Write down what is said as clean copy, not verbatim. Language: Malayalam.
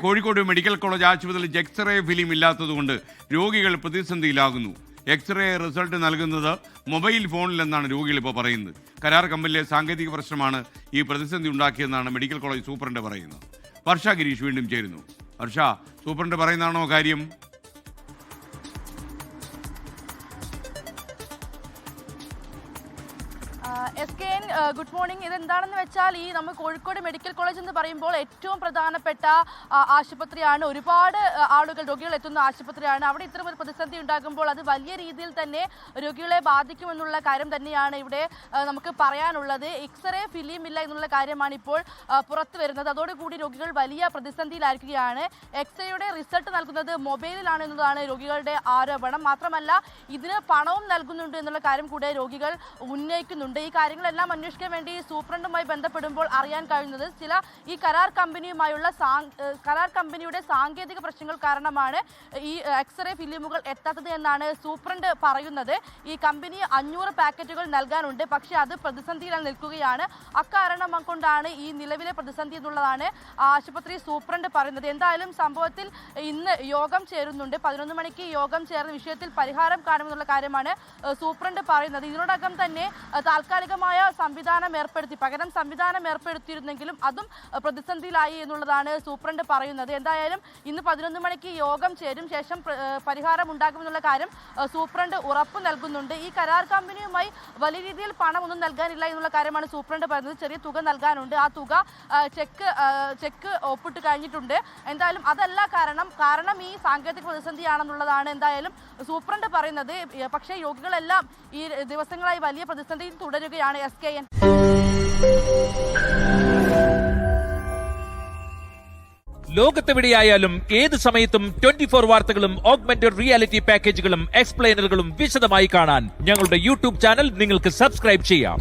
കോഴിക്കോട് മെഡിക്കൽ കോളേജ് ആശുപത്രിയിൽ എക്സ്റേ ഫിലിം ഇല്ലാത്തതുകൊണ്ട് രോഗികൾ പ്രതിസന്ധിയിലാകുന്നു. എക്സ്റേ റിസൾട്ട് നൽകുന്നത് മൊബൈൽ ഫോണിലെന്നാണ് രോഗികൾ ഇപ്പോൾ പറയുന്നത്. കരാർ കമ്പനിയിലെ സാങ്കേതിക പ്രശ്നമാണ് ഈ പ്രതിസന്ധി ഉണ്ടാക്കിയെന്നാണ് മെഡിക്കൽ കോളേജ് സൂപ്രണ്ട് പറയുന്നത്. വർഷ ഗിരീഷ് വീണ്ടും ചേരുന്നു. വർഷ, സൂപ്രണ്ട് പറയുന്നതാണോ കാര്യം? SKN, good morning. ഇതെന്താണെന്ന് വെച്ചാൽ നമ്മൾ കോഴിക്കോട് മെഡിക്കൽ കോളേജ് എന്ന് പറയുമ്പോൾ ഏറ്റവും പ്രധാനപ്പെട്ട ആശുപത്രിയാണ്. ഒരുപാട് ആളുകൾ രോഗികൾ എത്തുന്ന ആശുപത്രിയാണ്. അവിടെ ഇത്തരം ഒരു പ്രതിസന്ധി ഉണ്ടാകുമ്പോൾ അത് വലിയ രീതിയിൽ തന്നെ രോഗികളെ ബാധിക്കുമെന്നുള്ള കാര്യം തന്നെയാണ് ഇവിടെ നമുക്ക് പറയാനുള്ളത്. എക്സ്റേ ഫിലിം ഇല്ല എന്നുള്ള കാര്യമാണ് ഇപ്പോൾ പുറത്തു വരുന്നത്. അതോടുകൂടി രോഗികൾ വലിയ പ്രതിസന്ധിയിലായിരിക്കുകയാണ്. എക്സ്റേയുടെ റിസൾട്ട് നൽകുന്നത് മൊബൈലിലാണ് എന്നതാണ് രോഗികളുടെ ആരോപണം. മാത്രമല്ല ഇതിന് പണവും നൽകുന്നുണ്ട് എന്നുള്ള കാര്യം കൂടെ രോഗികൾ ഉന്നയിക്കുന്നുണ്ട്. ഈ കാര്യങ്ങളെല്ലാം അന്വേഷിക്കാൻ വേണ്ടി സൂപ്രണ്ടുമായി ബന്ധപ്പെടുമ്പോൾ അറിയാൻ കഴിയുന്നത് ഈ കരാർ കമ്പനിയുടെ സാങ്കേതിക പ്രശ്നങ്ങൾ കാരണമാണ് ഈ എക്സ്റേ ഫിലിമുകൾ എത്താത്തത് എന്നാണ് സൂപ്രണ്ട് പറയുന്നത്. ഈ കമ്പനി 500 പാക്കറ്റുകൾ നൽകാനുണ്ട്, പക്ഷേ അത് പ്രതിസന്ധിയിൽ നിൽക്കുകയാണ്. അക്കാരണം കൊണ്ടാണ് ഈ നിലവിലെ പ്രതിസന്ധി എന്നുള്ളതാണ് ആശുപത്രി സൂപ്രണ്ട് പറയുന്നത്. എന്തായാലും സംഭവത്തിൽ ഇന്ന് യോഗം ചേരുന്നുണ്ട്. 11 മണിക്ക് യോഗം ചേർന്ന വിഷയത്തിൽ പരിഹാരം കാണുമെന്നുള്ള കാര്യമാണ് സൂപ്രണ്ട് പറയുന്നത്. ഇതിനോടകം തന്നെ താൽക്കാലികമായ പകരം സംവിധാനം ഏർപ്പെടുത്തിയിരുന്നെങ്കിലും അതും പ്രതിസന്ധിയിലായി എന്നുള്ളതാണ് സൂപ്രണ്ട് പറയുന്നത്. എന്തായാലും ഇന്ന് 11 മണിക്ക് യോഗം ചേരും, ശേഷം പരിഹാരം ഉണ്ടാകുമെന്നുള്ള കാര്യം സൂപ്രണ്ട് ഉറപ്പ് നൽകുന്നുണ്ട്. ഈ കരാർ കമ്പനിയുമായി വലിയ രീതിയിൽ പണമൊന്നും നൽകാനില്ല എന്നുള്ള കാര്യമാണ് സൂപ്രണ്ട് പറയുന്നത്. ചെറിയ തുക നൽകാനുണ്ട്. ആ തുക ചെക്ക് ഒപ്പിട്ട് കഴിഞ്ഞിട്ടുണ്ട്. എന്തായാലും അതല്ല കാരണം ഈ സാങ്കേതിക പ്രതിസന്ധിയാണെന്നുള്ളതാണ് എന്തായാലും സൂപ്രണ്ട് പറയുന്നത്. പക്ഷേ രോഗികളെല്ലാം ഈ ദിവസങ്ങളായി വലിയ പ്രതിസന്ധിയിൽ തുടരുകയാണ്. SKN. ലോകത്തെവിടെയായാലും ഏത് സമയത്തും 24 വാർത്തകളും ഓഗ്മെന്റഡ് റിയാലിറ്റി പാക്കേജുകളും എക്സ്പ്ലെയിനറുകളും വിശദമായി കാണാൻ ഞങ്ങളുടെ യൂട്യൂബ് ചാനൽ നിങ്ങൾക്ക് സബ്സ്ക്രൈബ് ചെയ്യാം.